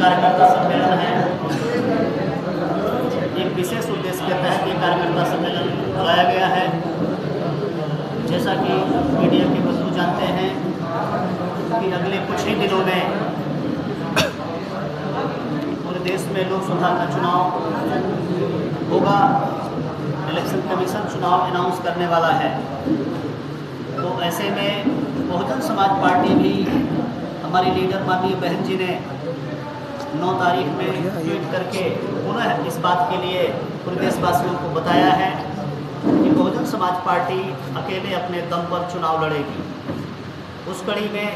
कार्यकर्ता सम्मेलन है। एक विशेष उद्देश्य के तहत ये कार्यकर्ता सम्मेलन बुलाया गया है। जैसा कि मीडिया के बंधु जानते हैं कि अगले कुछ ही दिनों में पूरे देश में लोकसभा का चुनाव होगा। इलेक्शन कमीशन चुनाव अनाउंस करने वाला है। तो ऐसे में बहुजन समाज पार्टी भी हमारी लीडर माननीय बहन जी ने 9 तारीख में ट्वीट करके पुनः इस बात के लिए पूरे देशवासियों को बताया है कि बहुजन समाज पार्टी अकेले अपने दम पर चुनाव लड़ेगी। उस कड़ी में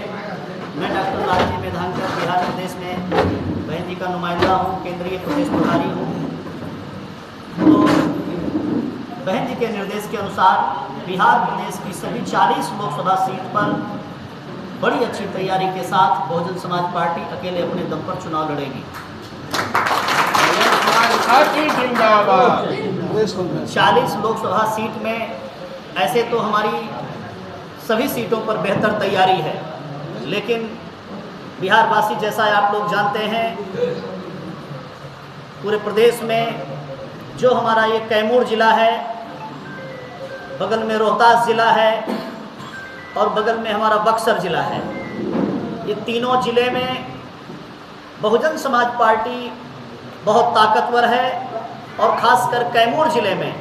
मैं डॉक्टर लालजी मेधांकर बिहार प्रदेश में बहन जी का नुमाइंदा हूँ, केंद्रीय प्रदेश प्रभारी हूँ। तो बहन जी के निर्देश के अनुसार बिहार प्रदेश की सभी 40 लोकसभा सीट पर बड़ी अच्छी तैयारी के साथ बहुजन समाज पार्टी अकेले अपने दम पर चुनाव लड़ेगी। 40 लोकसभा सीट में ऐसे तो हमारी सभी सीटों पर बेहतर तैयारी है, लेकिन बिहारवासी जैसा आप लोग जानते हैं पूरे प्रदेश में जो हमारा ये कैमूर जिला है, बगल में रोहतास जिला है और बगल में हमारा बक्सर जिला है। ये तीनों जिले में बहुजन समाज पार्टी बहुत ताकतवर है और ख़ासकर कैमूर जिले में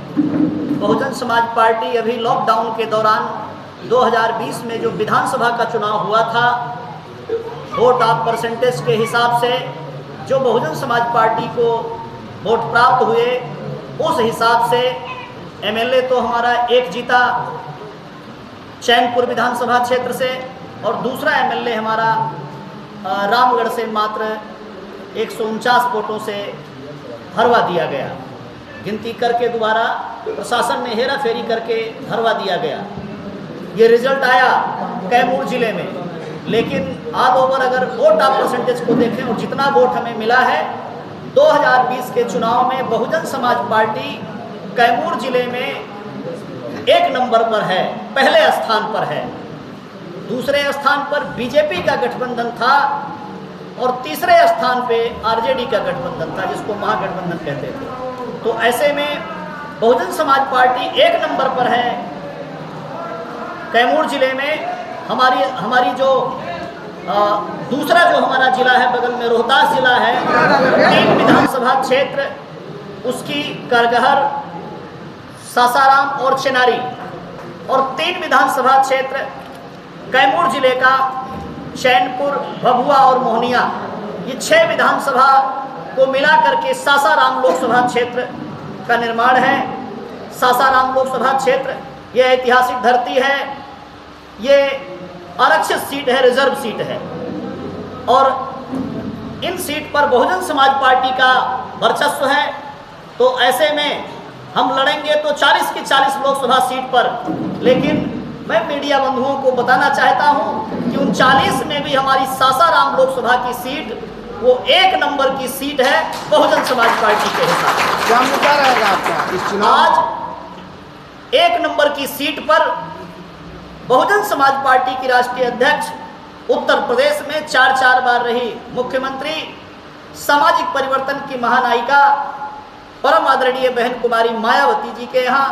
बहुजन समाज पार्टी अभी लॉकडाउन के दौरान 2020 में जो विधानसभा का चुनाव हुआ था, वोट ऑफ परसेंटेज के हिसाब से जो बहुजन समाज पार्टी को वोट प्राप्त हुए, उस हिसाब से एमएलए तो हमारा एक जीता चैनपुर विधानसभा क्षेत्र से और दूसरा एमएलए हमारा रामगढ़ से मात्र 149 वोटों से हरवा दिया गया। गिनती करके दोबारा प्रशासन ने हेरा फेरी करके हरवा दिया गया। ये रिजल्ट आया कैमूर जिले में, लेकिन ऑल ओवर अगर वोट ऑफ परसेंटेज को देखें और जितना वोट हमें मिला है 2020 के चुनाव में बहुजन समाज पार्टी कैमूर जिले में 1 नंबर पर है, पहले स्थान पर है। दूसरे स्थान पर बीजेपी का गठबंधन था और तीसरे स्थान पे आरजेडी का गठबंधन था, जिसको महागठबंधन कहते थे। तो ऐसे में बहुजन समाज पार्टी 1 नंबर पर है कैमूर जिले में। हमारी जो दूसरा जो हमारा जिला है बगल में रोहतास जिला है, 3 विधानसभा क्षेत्र उसकी करगहर, सासाराम और चेनारी, और 3 विधानसभा क्षेत्र कैमूर जिले का चैनपुर, भभुआ और मोहनिया। ये 6 विधानसभा को मिला करके सासाराम लोकसभा क्षेत्र का निर्माण है। सासाराम लोकसभा क्षेत्र ये ऐतिहासिक धरती है, ये आरक्षित सीट है, रिजर्व सीट है और इन सीट पर बहुजन समाज पार्टी का वर्चस्व है। तो ऐसे में हम लड़ेंगे तो 40 की 40 लोकसभा सीट पर, लेकिन मैं मीडिया बंधुओं को बताना चाहता हूं कि उन 40 में भी हमारी सासाराम लोकसभा की सीट वो 1 नंबर की सीट है बहुजन समाज पार्टी के हिसाब से। क्या मुद्दा रहेगा आपका इस चुनाव? आज 1 नंबर की सीट पर बहुजन समाज पार्टी की राष्ट्रीय अध्यक्ष, उत्तर प्रदेश में 4 बार रही मुख्यमंत्री, सामाजिक परिवर्तन की महानायिका परम आदरणीय बहन कुमारी मायावती जी के यहाँ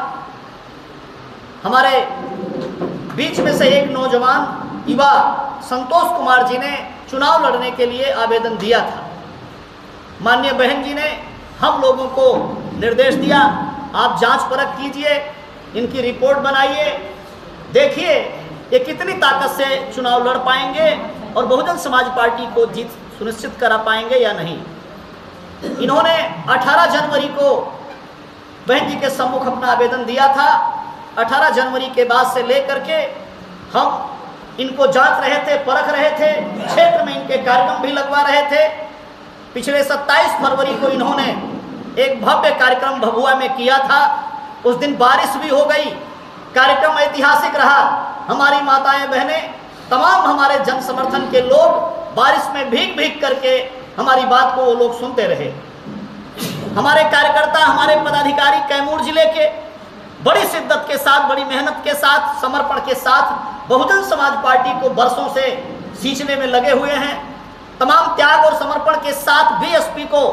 हमारे बीच में से एक नौजवान युवा संतोष कुमार जी ने चुनाव लड़ने के लिए आवेदन दिया था। माननीय बहन जी ने हम लोगों को निर्देश दिया, आप जांच परख कीजिए, इनकी रिपोर्ट बनाइए, देखिए ये कितनी ताकत से चुनाव लड़ पाएंगे और बहुजन समाज पार्टी को जीत सुनिश्चित करा पाएंगे या नहीं। इन्होंने 18 जनवरी को बहन जी के सम्मुख अपना आवेदन दिया था। 18 जनवरी के बाद से लेकर के हम इनको जांच रहे थे, परख रहे थे, क्षेत्र में इनके कार्यक्रम भी लगवा रहे थे। पिछले 27 फरवरी को इन्होंने एक भव्य कार्यक्रम भभुआ में किया था। उस दिन बारिश भी हो गई, कार्यक्रम ऐतिहासिक रहा। हमारी माताएं बहनें, तमाम हमारे जन समर्थन के लोग बारिश में भीग भीग करके हमारी बात को वो लोग सुनते रहे। हमारे कार्यकर्ता, हमारे पदाधिकारी कैमूर जिले के बड़ी शिद्दत के साथ, बड़ी मेहनत के साथ, समर्पण के साथ बहुजन समाज पार्टी को बरसों से सींचने में लगे हुए हैं। तमाम त्याग और समर्पण के साथ बीएसपी को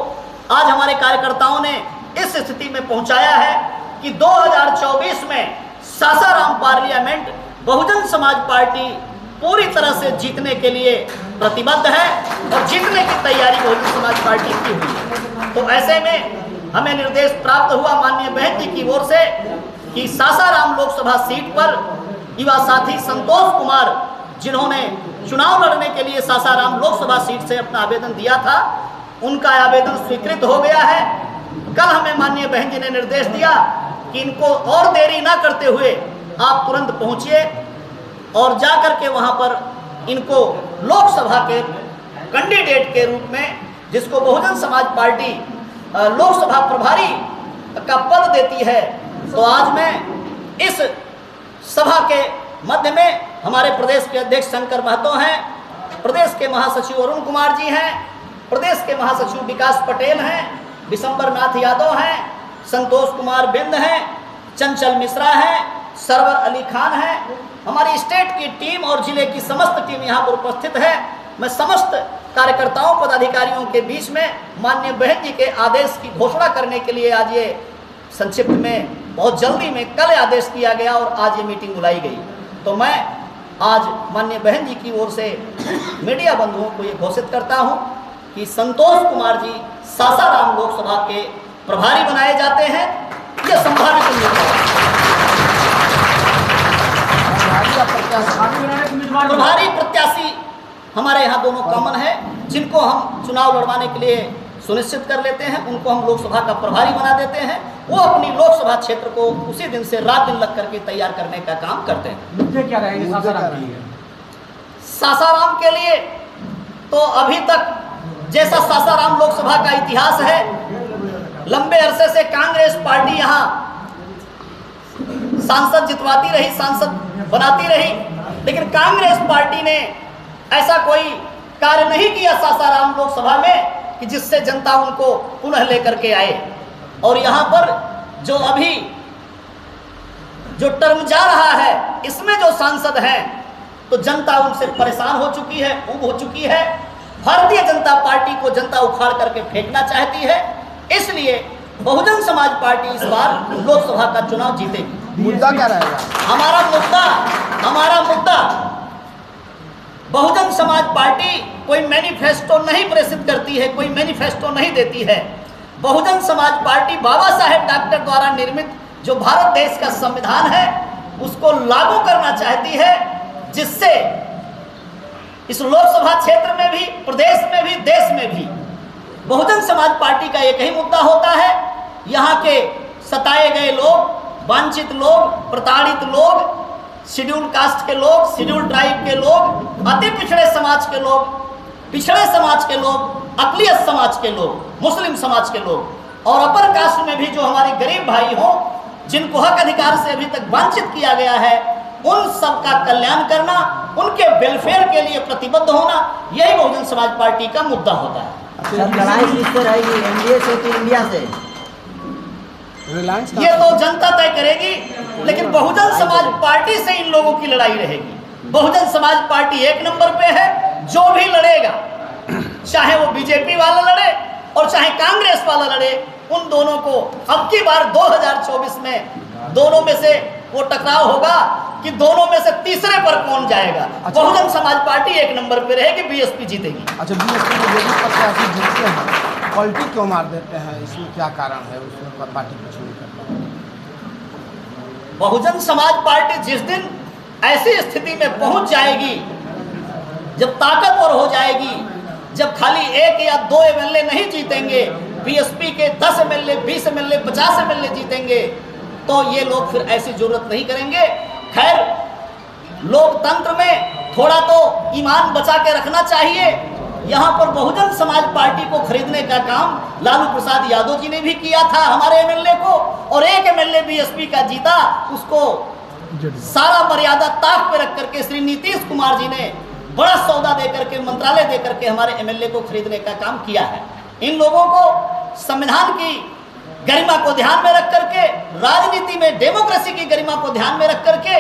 आज हमारे कार्यकर्ताओं ने इस स्थिति में पहुंचाया है कि 2024 में सासाराम पार्लियामेंट बहुजन समाज पार्टी पूरी तरह से जीतने के लिए प्रतिबद्ध है और जीतने की तैयारी बहुजन समाज पार्टी की हुई है। तो ऐसे में हमें निर्देश प्राप्त हुआ माननीय बहन जी की ओर से कि सासाराम लोकसभा सीट पर युवा साथी संतोष कुमार, जिन्होंने चुनाव लड़ने के लिए सासाराम लोकसभा सीट से अपना आवेदन दिया था, उनका आवेदन स्वीकृत हो गया है। कल हमें माननीय बहन जी ने निर्देश दिया कि इनको और देरी ना करते हुए आप तुरंत पहुंचिए और जाकर के वहां पर इनको लोकसभा के कैंडिडेट के रूप में, जिसको बहुजन समाज पार्टी लोकसभा प्रभारी का पद देती है, तो आज मैं इस सभा के मध्य में हमारे प्रदेश के अध्यक्ष शंकर महतो हैं, प्रदेश के महासचिव अरुण कुमार जी हैं, प्रदेश के महासचिव विकास पटेल हैं, विशंबर नाथ यादव हैं, संतोष कुमार बिंद हैं, चंचल मिश्रा हैं, सरवर अली खान हैं। हमारी स्टेट की टीम और जिले की समस्त टीम यहाँ पर उपस्थित है। मैं समस्त कार्यकर्ताओं पदाधिकारियों के बीच में माननीय बहन जी के आदेश की घोषणा करने के लिए आज ये संक्षिप्त में बहुत जल्दी में कल आदेश किया गया और आज ये मीटिंग बुलाई गई। तो मैं आज माननीय बहन जी की ओर से मीडिया बंधुओं को ये घोषित करता हूँ कि संतोष कुमार जी सासाराम लोकसभा के प्रभारी बनाए जाते हैं। ये संभावित प्रभारी प्रत्याशी हमारे यहाँ दोनों कॉमन है, जिनको हम चुनाव लड़वाने के लिए सुनिश्चित कर लेते हैं, उनको हम लोकसभा का प्रभारी बना देते हैं। वो अपनी लोकसभा क्षेत्र को उसी दिन से रात दिन लग करके तैयार करने का काम करते हैं। मुद्दे क्या रहेंगे सासाराम के लिए? तो अभी तक जैसा सासाराम लोकसभा का इतिहास है, लंबे अरसे से कांग्रेस पार्टी यहाँ सांसद जितवाती रही, सांसद बनाती रही, लेकिन कांग्रेस पार्टी ने ऐसा कोई कार्य नहीं किया सासाराम लोकसभा में कि जिससे जनता उनको पुनः लेकर के आए। और यहाँ पर जो अभी जो टर्म जा रहा है, इसमें जो सांसद हैं, तो जनता उनसे परेशान हो चुकी है, ऊब हो चुकी है। भारतीय जनता पार्टी को जनता उखाड़ करके फेंकना चाहती है, इसलिए बहुजन समाज पार्टी इस बार लोकसभा का चुनाव जीतेगी। मुद्दा क्या रहेगा? हमारा मुद्दा बहुजन समाज पार्टी कोई मैनिफेस्टो नहीं प्रेषित करती है, कोई मैनिफेस्टो नहीं देती है। बहुजन समाज पार्टी बाबा साहेब डॉक्टर द्वारा निर्मित जो भारत देश का संविधान है, उसको लागू करना चाहती है, जिससे इस लोकसभा क्षेत्र में भी, प्रदेश में भी, देश में भी बहुजन समाज पार्टी का एक ही मुद्दा होता है। यहाँ के सताए गए लोग, वंचित लोग, प्रताड़ित लोग, शेड्यूल कास्ट के लोग, शेड्यूल ट्राइब के लोग, अति पिछड़े समाज के लोग, पिछड़े समाज के लोग, अक़लियत समाज के लोग, मुस्लिम समाज के लोग और अपर कास्ट में भी जो हमारे गरीब भाई हों, जिनको हक अधिकार से अभी तक वंचित किया गया है, उन सब का कल्याण करना, उनके वेलफेयर के लिए प्रतिबद्ध होना, यही बहुजन समाज पार्टी का मुद्दा होता है। लड़ाई किससे रहेगी, एनडीए से कि इंडिया से? रिलायंस ये तो जनता तय करेगी, लेकिन बहुजन समाज पार्टी से इन लोगों की लड़ाई रहेगी। बहुजन समाज पार्टी एक नंबर पे है, जो भी लड़ेगा, चाहे वो बीजेपी वाला लड़े और चाहे कांग्रेस वाला लड़े, उन दोनों को अब की बार 2024 में दोनों में से वो टकराव होगा कि दोनों में से तीसरे पर कौन जाएगा। अच्छा। बहुजन समाज पार्टी एक नंबर पे रहेगी, बीएसपी जीतेगी। अच्छा, बीएसपी में जो भी प्रत्याशी जीतते हैं, पलटी क्यों मार देते हैं? इसमें क्या कारण है? उसमें पार्टी कुछ नहीं करता। बहुजन समाज पार्टी जिस दिन ऐसी स्थिति में पहुंच जाएगी, जब ताकतवर हो जाएगी, जब खाली 1 या 2 एमएलए नहीं जीतेंगे, बीएसपी के 10 एमएलए, 20 एमएलए, 50 एमएलए जीतेंगे, तो ये लोग फिर ऐसी जरूरत नहीं करेंगे। खैर, लोकतंत्र में थोड़ा तो ईमान बचा के रखना चाहिए। यहाँ पर बहुजन समाज पार्टी को खरीदने का काम लालू प्रसाद यादव जी ने भी किया था हमारे एमएलए को, और 1 एमएलए बीएसपी का जीता, उसको सारा मर्यादा ताक पे रख करके श्री नीतीश कुमार जी ने बड़ा सौदा दे करके, मंत्रालय दे करके हमारे एमएलए को खरीदने का काम किया है। इन लोगों को संविधान की गरिमा को ध्यान में रख करके, राजनीति में डेमोक्रेसी की गरिमा को ध्यान में रख करके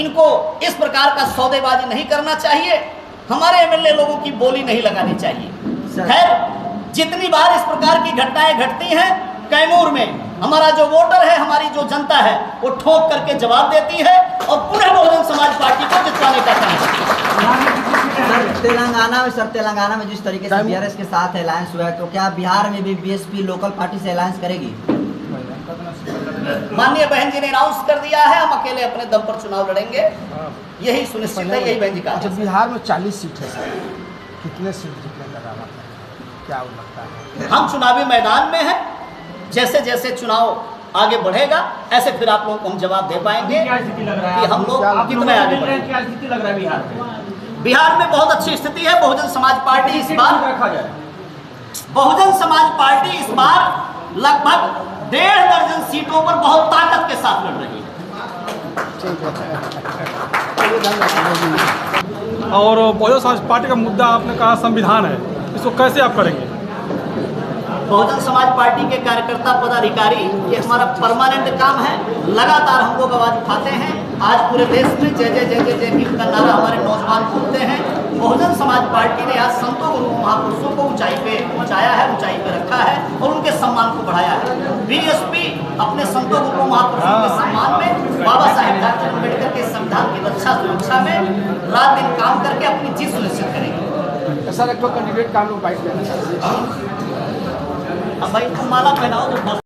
इनको इस प्रकार का सौदेबाजी नहीं करना चाहिए। हमारे एमएलए लोगों की बोली नहीं लगानी चाहिए। खैर, जितनी बार इस प्रकार की घटनाएं घटती हैं, कैमूर में हमारा जो वोटर है, हमारी जो जनता है, वो ठोक करके जवाब देती है और पुनः बहुजन समाज पार्टी को जितवाने का काम है। सर तेलंगाना में जिस तरीके से बीआरएस के साथ अलायंस हुआ है, तो क्या बिहार में भी बीएसपी लोकल पार्टी से अलायंस करेगी? माननीय बहन जी ने अनाउंस कर दिया है, हम अकेले अपने दम पर चुनाव लड़ेंगे, यही सुनिश्चित है, यही बहन जी का। अच्छा, बिहार में 40 सीट है सर, कितने सीट जीतने का दावा है, क्या लगता है? हम चुनावी मैदान में हैं, जैसे जैसे चुनाव आगे बढ़ेगा ऐसे फिर आप लोगों को हम जवाब दे पाएंगे कि हम लोग कितने आगे बढ़े। क्या स्थिति लग रहा है बिहार में? बिहार में बहुत अच्छी स्थिति है। बहुजन समाज पार्टी इस बार लगभग 1.5 दर्जन सीटों पर बहुत ताकत के साथ लड़ रही है। और बहुजन समाज पार्टी का मुद्दा आपने कहा संविधान है, इसको कैसे आप करेंगे? बहुजन समाज पार्टी के कार्यकर्ता पदाधिकारी, ये हमारा परमानेंट काम है, लगातार हम लोग आवाज उठाते हैं। आज पूरे देश में जय जय जय जय जय भीम का नारा हमारे नौजवान बोलते हैं। बहुजन समाज पार्टी ने आज संतों गुरु महापुरुषों को ऊंचाई पे पहुंचाया है, ऊंचाई पे रखा है और उनके सम्मान को बढ़ाया है। बीएसपी अपने संतों गुरु महापुरुषों के सम्मान में, बाबा साहेब डॉक्टर अम्बेडकर के संविधान की रक्षा सुरक्षा में रात दिन काम करके अपनी जीत सुनिश्चित करेंगे। सर, एक तो कैंडिडेट का हम लोग बाइक लेना चाहते हैं। अब भाई तुम माला पहनाओ तो